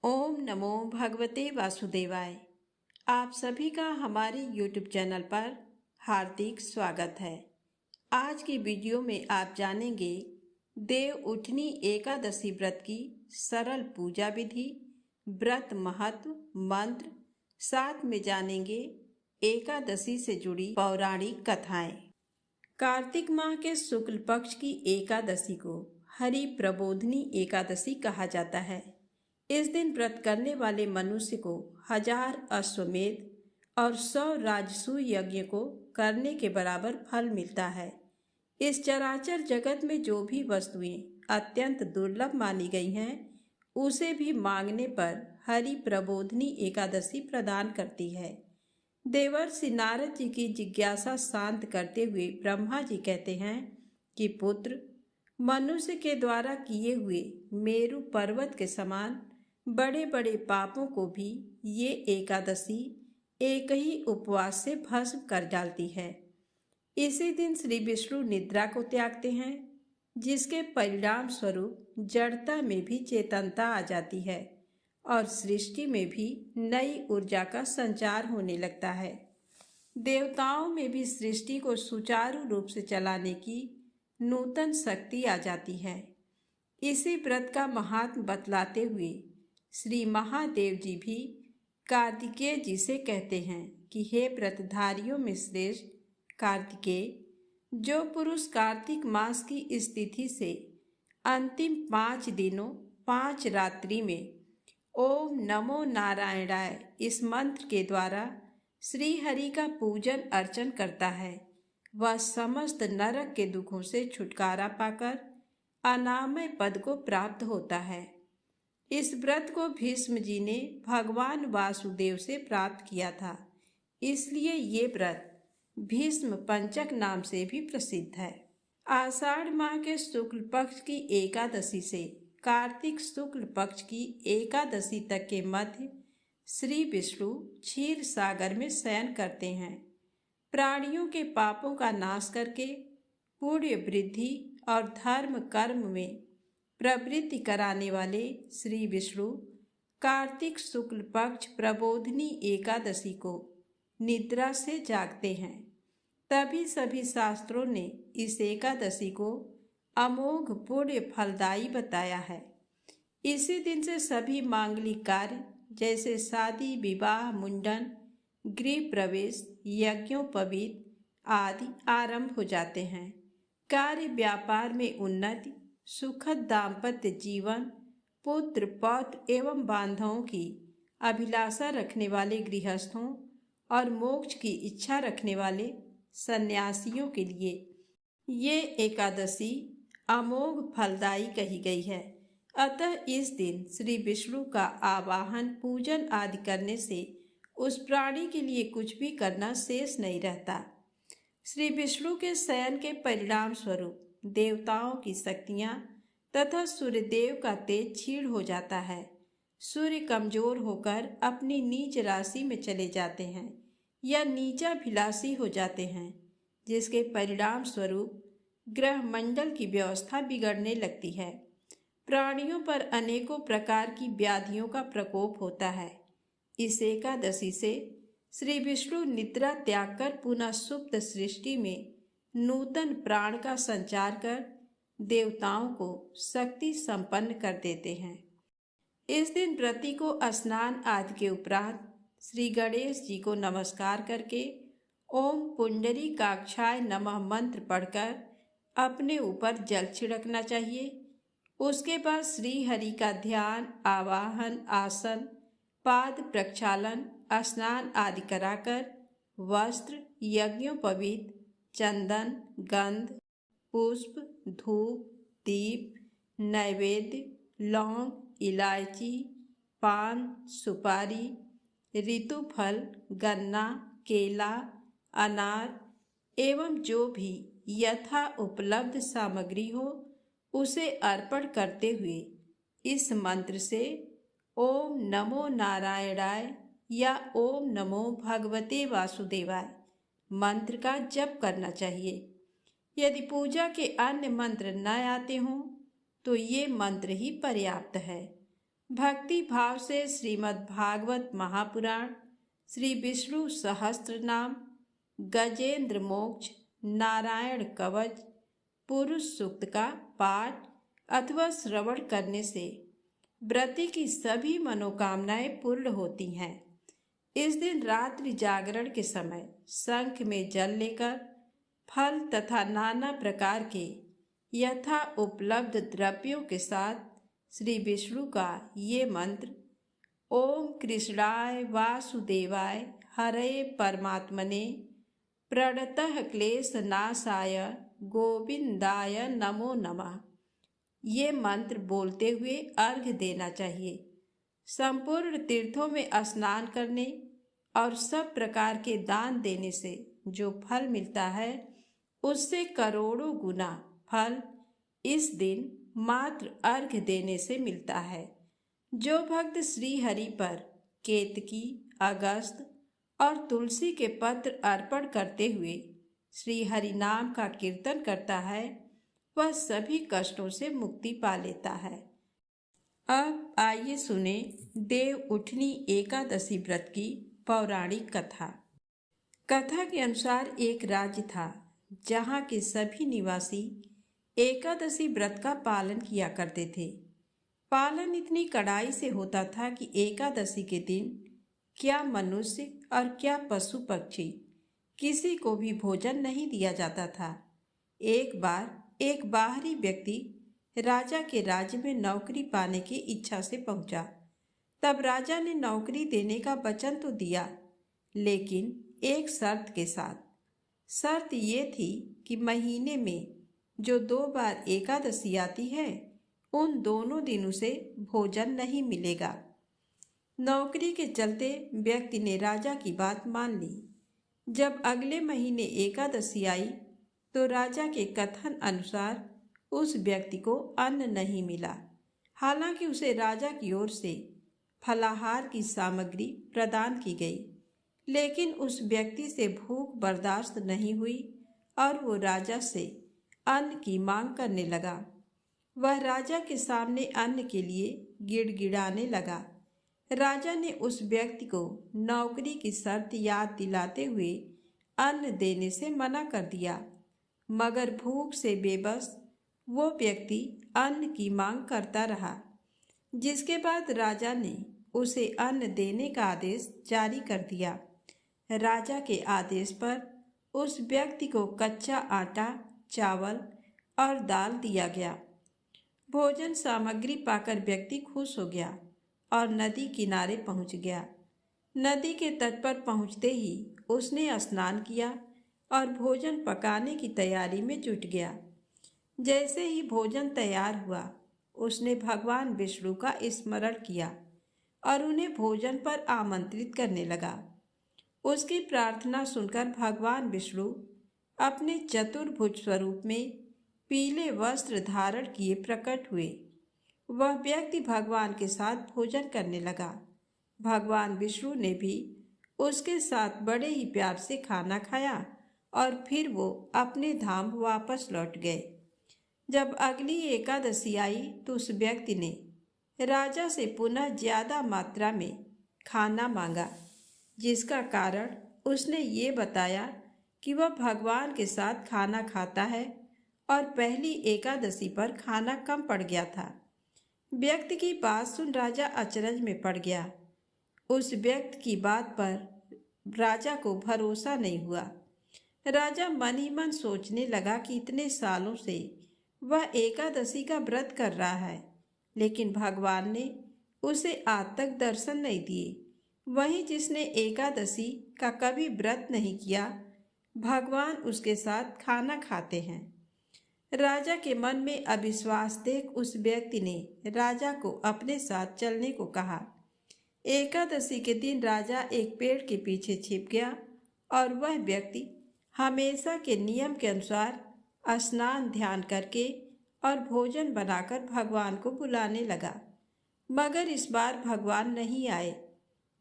ओम नमो भगवते वासुदेवाय। आप सभी का हमारे YouTube चैनल पर हार्दिक स्वागत है। आज की वीडियो में आप जानेंगे देव उठनी एकादशी व्रत की सरल पूजा विधि, व्रत महत्व, मंत्र, साथ में जानेंगे एकादशी से जुड़ी पौराणिक कथाएं। कार्तिक माह के शुक्ल पक्ष की एकादशी को हरि प्रबोधनी एकादशी कहा जाता है। इस दिन व्रत करने वाले मनुष्य को 1000 अश्वमेध और 100 राजसूय यज्ञ को करने के बराबर फल मिलता है। इस चराचर जगत में जो भी वस्तुएं अत्यंत दुर्लभ मानी गई हैं, उसे भी मांगने पर हरि प्रबोधनी एकादशी प्रदान करती है। देवर्षि नारद जी की जिज्ञासा शांत करते हुए ब्रह्मा जी कहते हैं कि पुत्र, मनुष्य के द्वारा किए हुए मेरु पर्वत के समान बड़े बड़े पापों को भी ये एकादशी एक ही उपवास से भस्म कर डालती है। इसी दिन श्री विष्णु निद्रा को त्यागते हैं, जिसके परिणाम स्वरूप जड़ता में भी चेतनता आ जाती है और सृष्टि में भी नई ऊर्जा का संचार होने लगता है। देवताओं में भी सृष्टि को सुचारू रूप से चलाने की नूतन शक्ति आ जाती है। इसी व्रत का महात्म बतलाते हुए श्री महादेव जी भी कार्तिकेय जी से कहते हैं कि हे व्रतधारियों में श्रेष्ठ कार्तिकेय, जो पुरुष कार्तिक मास की स्थिति से अंतिम 5 दिनों 5 रात्रि में ओम नमो नारायणाय इस मंत्र के द्वारा श्री हरि का पूजन अर्चन करता है, वह समस्त नरक के दुखों से छुटकारा पाकर अनामय पद को प्राप्त होता है। इस व्रत को भीष्म जी ने भगवान वासुदेव से प्राप्त किया था, इसलिए ये व्रत भीष्म पंचक नाम से भी प्रसिद्ध है। आषाढ़ माह के शुक्ल पक्ष की एकादशी से कार्तिक शुक्ल पक्ष की एकादशी तक के मध्य श्री विष्णु क्षीर सागर में शयन करते हैं। प्राणियों के पापों का नाश करके पुण्य वृद्धि और धर्म कर्म में प्रवृत्ति कराने वाले श्री विष्णु कार्तिक शुक्ल पक्ष प्रबोधनी एकादशी को निद्रा से जागते हैं। तभी सभी शास्त्रों ने इस एकादशी को अमोघ पुण्य फलदायी बताया है। इसी दिन से सभी मांगलिक कार्य जैसे शादी, विवाह, मुंडन, गृह प्रवेश, यज्ञोपवीत आदि आरंभ हो जाते हैं। कार्य व्यापार में उन्नति, सुखद दाम्पत्य जीवन, पुत्र पौत्र एवं बांधवों की अभिलाषा रखने वाले गृहस्थों और मोक्ष की इच्छा रखने वाले सन्यासियों के लिए ये एकादशी अमोघ फलदायी कही गई है। अतः इस दिन श्री विष्णु का आवाहन, पूजन आदि करने से उस प्राणी के लिए कुछ भी करना शेष नहीं रहता। श्री विष्णु के शयन के परिणाम स्वरूप देवताओं की शक्तियां तथा सूर्यदेव का तेज क्षीण हो जाता है। सूर्य कमजोर होकर अपनी नीच राशि में चले जाते हैं या नीचाभिलाषी हो जाते हैं, जिसके परिणाम स्वरूप ग्रह मंडल की व्यवस्था बिगड़ने लगती है। प्राणियों पर अनेकों प्रकार की व्याधियों का प्रकोप होता है। इस एकादशी से श्री विष्णु निद्रा त्याग कर पुनः सुप्त सृष्टि में नूतन प्राण का संचार कर देवताओं को शक्ति संपन्न कर देते हैं। इस दिन व्रती को स्नान आदि के उपरांत श्री गणेश जी को नमस्कार करके ओम पुंडरीकाक्षाय नमः मंत्र पढ़कर अपने ऊपर जल छिड़कना चाहिए। उसके बाद श्री हरि का ध्यान, आवाहन, आसन, पाद प्रक्षालन, स्नान आदि कराकर वस्त्र, यज्ञोपवीत, चंदन, गंध, पुष्प, धूप, दीप, नैवेद्य, लौंग, इलायची, पान, सुपारी, ऋतुफल, गन्ना, केला, अनार एवं जो भी यथा उपलब्ध सामग्री हो उसे अर्पण करते हुए इस मंत्र से ओम नमो नारायणाय या ओम नमो भगवते वासुदेवाय मंत्र का जप करना चाहिए। यदि पूजा के अन्य मंत्र न आते हों तो ये मंत्र ही पर्याप्त है। भक्ति भाव से श्रीमद् भागवत महापुराण, श्री विष्णु सहस्त्रनाम, गजेंद्र मोक्ष, नारायण कवच, पुरुष सूक्त का पाठ अथवा श्रवण करने से व्रती की सभी मनोकामनाएं पूर्ण होती हैं। इस दिन रात्रि जागरण के समय शंख में जल लेकर फल तथा नाना प्रकार के यथा उपलब्ध द्रव्यों के साथ श्री विष्णु का ये मंत्र ओम कृष्णाय वासुदेवाय हरे परमात्मने प्रणतः क्लेश नाशाय गोविंदाय नमो नमः, ये मंत्र बोलते हुए अर्घ्य देना चाहिए। संपूर्ण तीर्थों में स्नान करने और सब प्रकार के दान देने से जो फल मिलता है उससे करोड़ों गुना फल इस दिन मात्र अर्घ्य देने से मिलता है। जो भक्त श्री हरि पर केतकी, अगस्त और तुलसी के पत्र अर्पण करते हुए श्री हरि नाम का कीर्तन करता है वह सभी कष्टों से मुक्ति पा लेता है। अब आइए सुने देव उठनी एकादशी व्रत की पौराणिक कथा। कथा के अनुसार एक राज्य था जहाँ के सभी निवासी एकादशी व्रत का पालन किया करते थे। पालन इतनी कड़ाई से होता था कि एकादशी के दिन क्या मनुष्य और क्या पशु पक्षी किसी को भी भोजन नहीं दिया जाता था। एक बार एक बाहरी व्यक्ति राजा के राज्य में नौकरी पाने की इच्छा से पहुंचा। तब राजा ने नौकरी देने का वचन तो दिया, लेकिन एक शर्त के साथ। शर्त ये थी कि महीने में जो 2 बार एकादशी आती है उन दोनों दिन उसे भोजन नहीं मिलेगा। नौकरी के चलते व्यक्ति ने राजा की बात मान ली। जब अगले महीने एकादशी आई तो राजा के कथन अनुसार उस व्यक्ति को अन्न नहीं मिला। हालांकि उसे राजा की ओर से फलाहार की सामग्री प्रदान की गई, लेकिन उस व्यक्ति से भूख बर्दाश्त नहीं हुई और वो राजा से अन्न की मांग करने लगा। वह राजा के सामने अन्न के लिए गिड़गिड़ाने लगा। राजा ने उस व्यक्ति को नौकरी की शर्त याद दिलाते हुए अन्न देने से मना कर दिया, मगर भूख से बेबस वो व्यक्ति अन्न की मांग करता रहा। जिसके बाद राजा ने उसे अन्न देने का आदेश जारी कर दिया। राजा के आदेश पर उस व्यक्ति को कच्चा आटा, चावल और दाल दिया गया। भोजन सामग्री पाकर व्यक्ति खुश हो गया और नदी किनारे पहुंच गया। नदी के तट पर पहुंचते ही उसने स्नान किया और भोजन पकाने की तैयारी में जुट गया। जैसे ही भोजन तैयार हुआ उसने भगवान विष्णु का स्मरण किया और उन्हें भोजन पर आमंत्रित करने लगा। उसकी प्रार्थना सुनकर भगवान विष्णु अपने चतुर्भुज स्वरूप में पीले वस्त्र धारण किए प्रकट हुए। वह व्यक्ति भगवान के साथ भोजन करने लगा। भगवान विष्णु ने भी उसके साथ बड़े ही प्यार से खाना खाया और फिर वो अपने धाम वापस लौट गए। जब अगली एकादशी आई तो उस व्यक्ति ने राजा से पुनः ज्यादा मात्रा में खाना मांगा, जिसका कारण उसने ये बताया कि वह भगवान के साथ खाना खाता है और पहली एकादशी पर खाना कम पड़ गया था। व्यक्ति की बात सुन राजा अचरज में पड़ गया। उस व्यक्ति की बात पर राजा को भरोसा नहीं हुआ। राजा मन ही मन सोचने लगा कि इतने सालों से वह एकादशी का व्रत कर रहा है, लेकिन भगवान ने उसे आज तक दर्शन नहीं दिए। वहीं जिसने एकादशी का कभी व्रत नहीं किया, भगवान उसके साथ खाना खाते हैं। राजा के मन में अविश्वास देख उस व्यक्ति ने राजा को अपने साथ चलने को कहा। एकादशी के दिन राजा एक पेड़ के पीछे छिप गया और वह व्यक्ति हमेशा के नियम के अनुसार स्नान ध्यान करके और भोजन बनाकर भगवान को बुलाने लगा, मगर इस बार भगवान नहीं आए।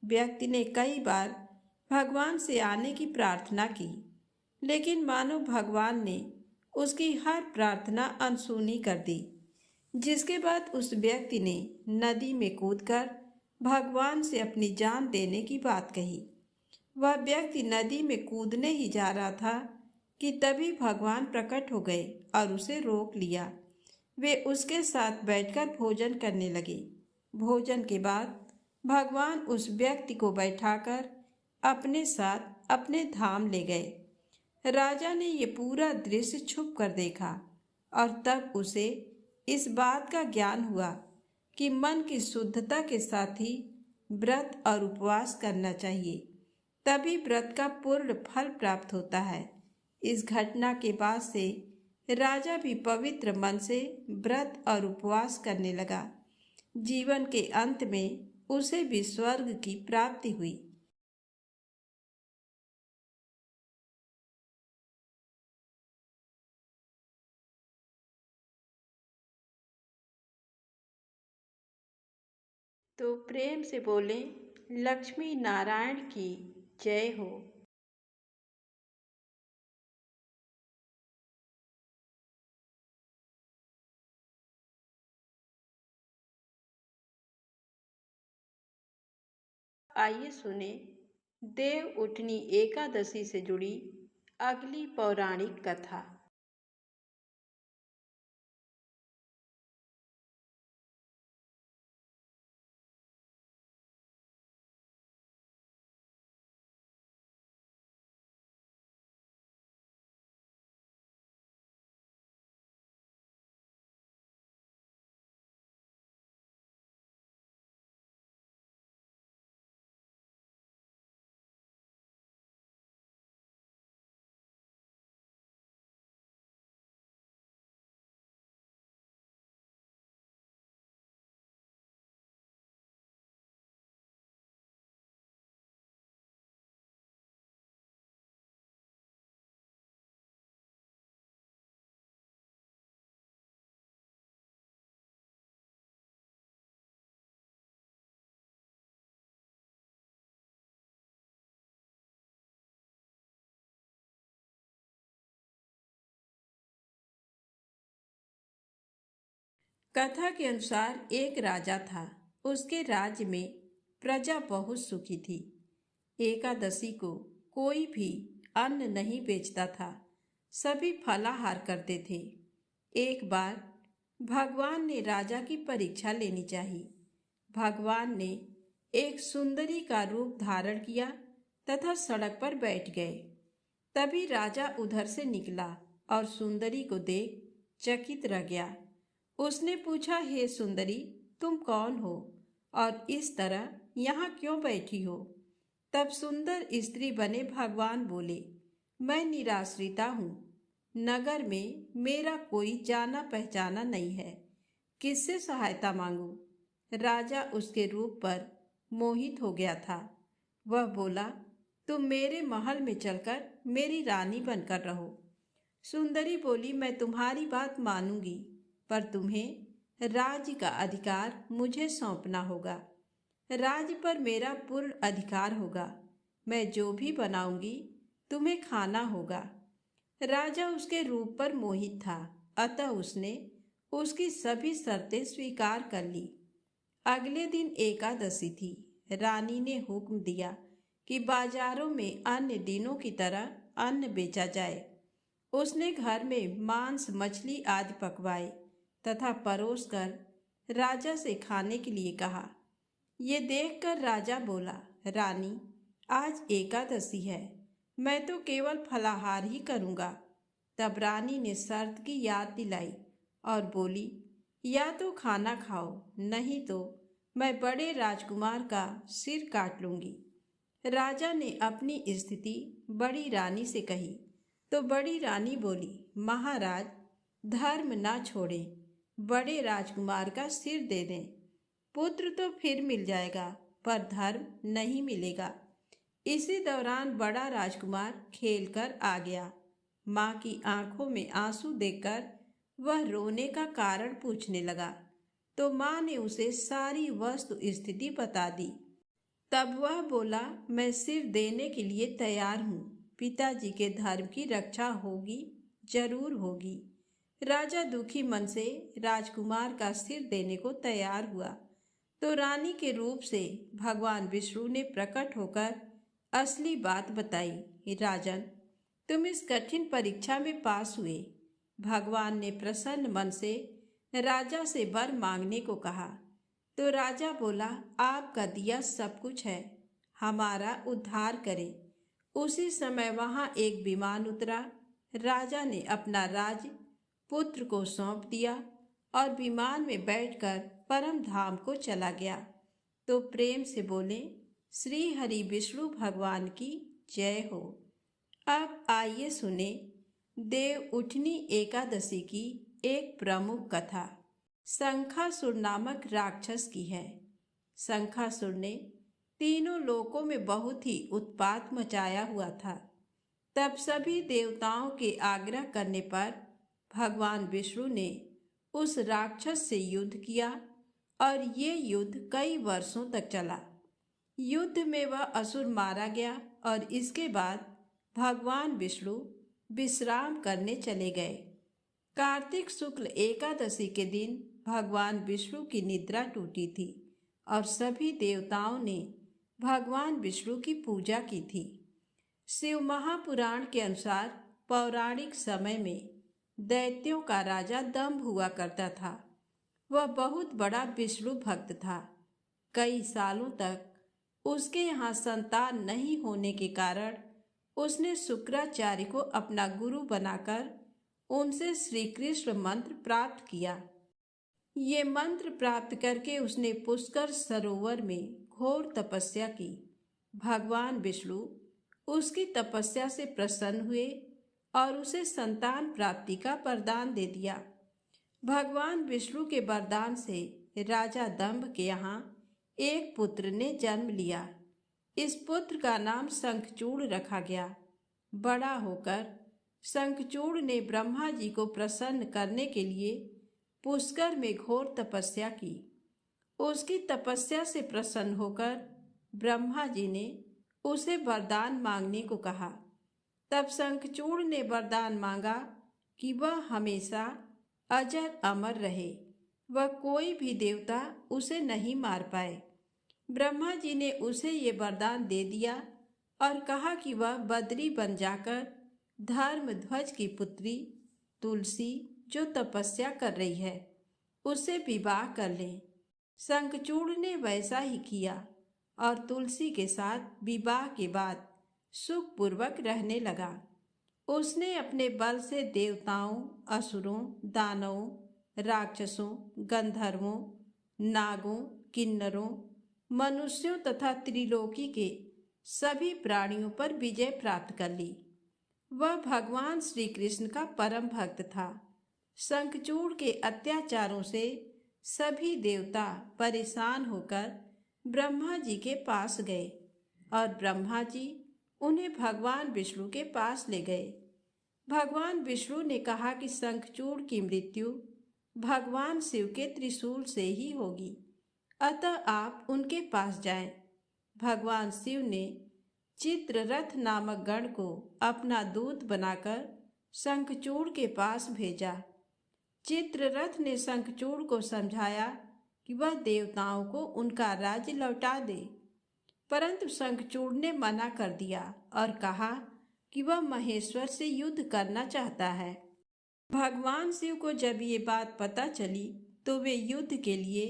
व्यक्ति ने कई बार भगवान से आने की प्रार्थना की, लेकिन मानो भगवान ने उसकी हर प्रार्थना अनसुनी कर दी। जिसके बाद उस व्यक्ति ने नदी में कूदकर भगवान से अपनी जान देने की बात कही। वह व्यक्ति नदी में कूदने ही जा रहा था कि तभी भगवान प्रकट हो गए और उसे रोक लिया। वे उसके साथ बैठकर भोजन करने लगे। भोजन के बाद भगवान उस व्यक्ति को बैठाकर अपने साथ अपने धाम ले गए। राजा ने ये पूरा दृश्य छुप कर देखा और तब उसे इस बात का ज्ञान हुआ कि मन की शुद्धता के साथ ही व्रत और उपवास करना चाहिए, तभी व्रत का पूर्ण फल प्राप्त होता है। इस घटना के बाद से राजा भी पवित्र मन से व्रत और उपवास करने लगा। जीवन के अंत में उसे भी स्वर्ग की प्राप्ति हुई। तो प्रेम से बोलें, लक्ष्मी नारायण की जय हो। आइए सुने देव उठनी एकादशी से जुड़ी अगली पौराणिक कथा। कथा के अनुसार एक राजा था। उसके राज्य में प्रजा बहुत सुखी थी। एकादशी को कोई भी अन्न नहीं बेचता था, सभी फलाहार करते थे। एक बार भगवान ने राजा की परीक्षा लेनी चाहिए। भगवान ने एक सुंदरी का रूप धारण किया तथा सड़क पर बैठ गए। तभी राजा उधर से निकला और सुंदरी को देख चकित रह गया। उसने पूछा, हे सुंदरी, तुम कौन हो और इस तरह यहाँ क्यों बैठी हो? तब सुंदर स्त्री बने भगवान बोले, मैं निराश्रिता हूँ। नगर में मेरा कोई जाना पहचाना नहीं है, किससे सहायता मांगू? राजा उसके रूप पर मोहित हो गया था। वह बोला, तुम मेरे महल में चलकर मेरी रानी बनकर रहो। सुंदरी बोली, मैं तुम्हारी बात मानूंगी, पर तुम्हें राज्य का अधिकार मुझे सौंपना होगा। राज्य पर मेरा पूर्ण अधिकार होगा। मैं जो भी बनाऊंगी तुम्हें खाना होगा। राजा उसके रूप पर मोहित था, अतः उसने उसकी सभी शर्तें स्वीकार कर ली। अगले दिन एकादशी थी। रानी ने हुक्म दिया कि बाजारों में अन्य दिनों की तरह अन्न बेचा जाए। उसने घर में मांस, मछली आदि पकवाए तथा परोसकर राजा से खाने के लिए कहा। ये देखकर राजा बोला, रानी, आज एकादशी है, मैं तो केवल फलाहार ही करूँगा। तब रानी ने शर्त की याद दिलाई और बोली, या तो खाना खाओ, नहीं तो मैं बड़े राजकुमार का सिर काट लूँगी। राजा ने अपनी स्थिति बड़ी रानी से कही तो बड़ी रानी बोली, महाराज, धर्म ना छोड़ें, बड़े राजकुमार का सिर दे दें। पुत्र तो फिर मिल जाएगा, पर धर्म नहीं मिलेगा। इसी दौरान बड़ा राजकुमार खेलकर आ गया। माँ की आंखों में आंसू देखकर वह रोने का कारण पूछने लगा, तो माँ ने उसे सारी वस्तु स्थिति बता दी। तब वह बोला, मैं सिर देने के लिए तैयार हूँ। पिताजी के धर्म की रक्षा होगी, जरूर होगी। राजा दुखी मन से राजकुमार का सिर देने को तैयार हुआ तो रानी के रूप से भगवान विष्णु ने प्रकट होकर असली बात बताई। राजन, तुम इस कठिन परीक्षा में पास हुए। भगवान ने प्रसन्न मन से राजा से वर मांगने को कहा तो राजा बोला, आपका दिया सब कुछ है, हमारा उद्धार करें। उसी समय वहां एक विमान उतरा। राजा ने अपना राज पुत्र को सौंप दिया और विमान में बैठकर परम धाम को चला गया। तो प्रेम से बोले, श्री हरि विष्णु भगवान की जय हो। अब आइए सुने देव उठनी एकादशी की एक प्रमुख कथा शंखासुर नामक राक्षस की है। शंखासुर ने तीनों लोकों में बहुत ही उत्पात मचाया हुआ था। तब सभी देवताओं के आग्रह करने पर भगवान विष्णु ने उस राक्षस से युद्ध किया और ये युद्ध कई वर्षों तक चला। युद्ध में वह असुर मारा गया और इसके बाद भगवान विष्णु विश्राम करने चले गए। कार्तिक शुक्ल एकादशी के दिन भगवान विष्णु की निद्रा टूटी थी और सभी देवताओं ने भगवान विष्णु की पूजा की थी। शिव महापुराण के अनुसार पौराणिक समय में दैत्यों का राजा दंभ हुआ करता था। वह बहुत बड़ा विष्णु भक्त था। कई सालों तक उसके यहाँ संतान नहीं होने के कारण उसने शुक्राचार्य को अपना गुरु बनाकर उनसे श्री कृष्ण मंत्र प्राप्त किया। ये मंत्र प्राप्त करके उसने पुष्कर सरोवर में घोर तपस्या की। भगवान विष्णु उसकी तपस्या से प्रसन्न हुए और उसे संतान प्राप्ति का वरदान दे दिया। भगवान विष्णु के वरदान से राजा दंभ के यहाँ एक पुत्र ने जन्म लिया। इस पुत्र का नाम शंखचूड़ रखा गया। बड़ा होकर शंखचूड़ ने ब्रह्मा जी को प्रसन्न करने के लिए पुष्कर में घोर तपस्या की। उसकी तपस्या से प्रसन्न होकर ब्रह्मा जी ने उसे वरदान मांगने को कहा। तब शंखचूड़ ने वरदान मांगा कि वह हमेशा अजर अमर रहे, वह कोई भी देवता उसे नहीं मार पाए। ब्रह्मा जी ने उसे ये वरदान दे दिया और कहा कि वह बद्री बन जाकर धर्मध्वज की पुत्री तुलसी, जो तपस्या कर रही है, उससे विवाह कर ले। शंखचूड़ ने वैसा ही किया और तुलसी के साथ विवाह के बाद सुखपूर्वक रहने लगा। उसने अपने बल से देवताओं, असुरों, दानवों, राक्षसों, गंधर्वों, नागों, किन्नरों, मनुष्यों तथा त्रिलोकी के सभी प्राणियों पर विजय प्राप्त कर ली। वह भगवान श्री कृष्ण का परम भक्त था। शंखचूड़ के अत्याचारों से सभी देवता परेशान होकर ब्रह्मा जी के पास गए और ब्रह्मा जी उन्हें भगवान विष्णु के पास ले गए। भगवान विष्णु ने कहा कि शंखचूड़ की मृत्यु भगवान शिव के त्रिशूल से ही होगी, अतः आप उनके पास जाएं। भगवान शिव ने चित्ररथ नामक गण को अपना दूत बनाकर शंखचूड़ के पास भेजा। चित्ररथ ने शंखचूड़ को समझाया कि वह देवताओं को उनका राज्य लौटा दे, परंतु शंखचूड़ ने मना कर दिया और कहा कि वह महेश्वर से युद्ध करना चाहता है। भगवान शिव को जब ये बात पता चली तो वे युद्ध के लिए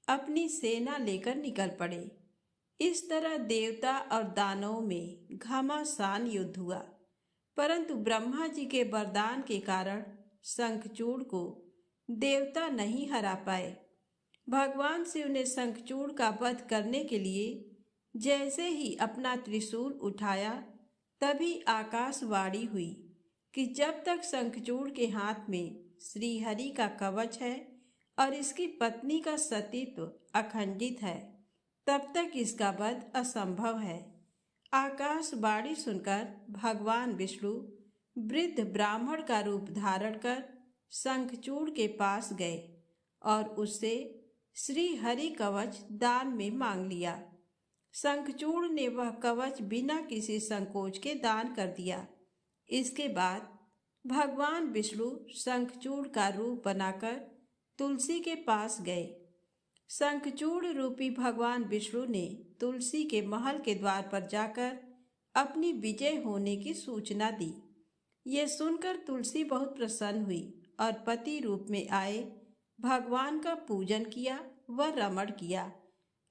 अपनी सेना लेकर निकल पड़े। इस तरह देवता और दानवों में घमासान युद्ध हुआ, परंतु ब्रह्मा जी के वरदान के कारण शंखचूड़ को देवता नहीं हरा पाए। भगवान शिव ने शंखचूड़ का वध करने के लिए जैसे ही अपना त्रिशूल उठाया, तभी आकाशवाणी हुई कि जब तक शंखचूड़ के हाथ में श्रीहरि का कवच है और इसकी पत्नी का सतीत्व अखंडित है, तब तक इसका वध असंभव है। आकाशवाणी सुनकर भगवान विष्णु वृद्ध ब्राह्मण का रूप धारण कर शंखचूड़ के पास गए और उससे श्री हरि कवच दान में मांग लिया। शंखचूड़ ने वह कवच बिना किसी संकोच के दान कर दिया। इसके बाद भगवान विष्णु शंखचूड़ का रूप बनाकर तुलसी के पास गए। शंखचूड़ रूपी भगवान विष्णु ने तुलसी के महल के द्वार पर जाकर अपनी विजय होने की सूचना दी। ये सुनकर तुलसी बहुत प्रसन्न हुई और पति रूप में आए भगवान का पूजन किया व रमण किया।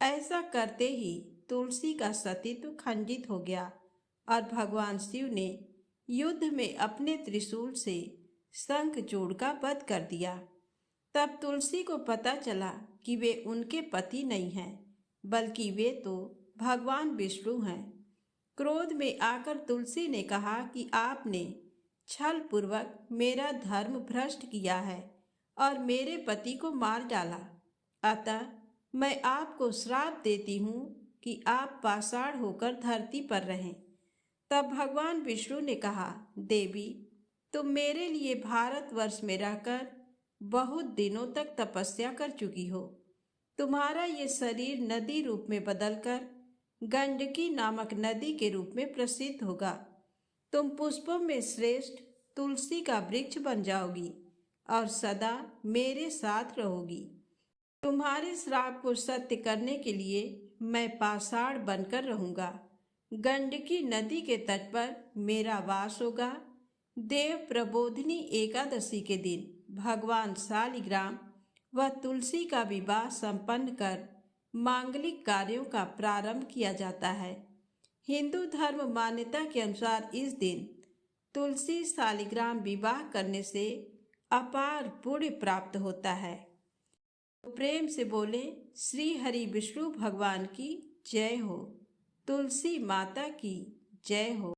ऐसा करते ही तुलसी का सतीत्व खंडित हो गया और भगवान शिव ने युद्ध में अपने त्रिशूल से शंखचूड़ का वध कर दिया। तब तुलसी को पता चला कि वे उनके पति नहीं हैं, बल्कि वे तो भगवान विष्णु हैं। क्रोध में आकर तुलसी ने कहा कि आपने छल पूर्वक मेरा धर्म भ्रष्ट किया है और मेरे पति को मार डाला। अतः मैं आपको श्राप देती हूँ कि आप पाषाण होकर धरती पर रहें। तब भगवान विष्णु ने कहा, देवी, तुम मेरे लिए भारतवर्ष में रहकर बहुत दिनों तक तपस्या कर चुकी हो। तुम्हारा ये शरीर नदी रूप में बदलकर गंडकी नामक नदी के रूप में प्रसिद्ध होगा। तुम पुष्पों में श्रेष्ठ तुलसी का वृक्ष बन जाओगी और सदा मेरे साथ रहोगी। तुम्हारे श्राप को सत्य करने के लिए मैं पाषाण बनकर रहूंगा। गंडकी नदी के तट पर मेरा वास होगा। देव प्रबोधिनी एकादशी के दिन भगवान शालिग्राम व तुलसी का विवाह संपन्न कर मांगलिक कार्यों का प्रारंभ किया जाता है। हिंदू धर्म मान्यता के अनुसार इस दिन तुलसी शालिग्राम विवाह करने से अपार पुण्य प्राप्त होता है। प्रेम से बोले श्री हरि विष्णु भगवान की जय हो। तुलसी माता की जय हो।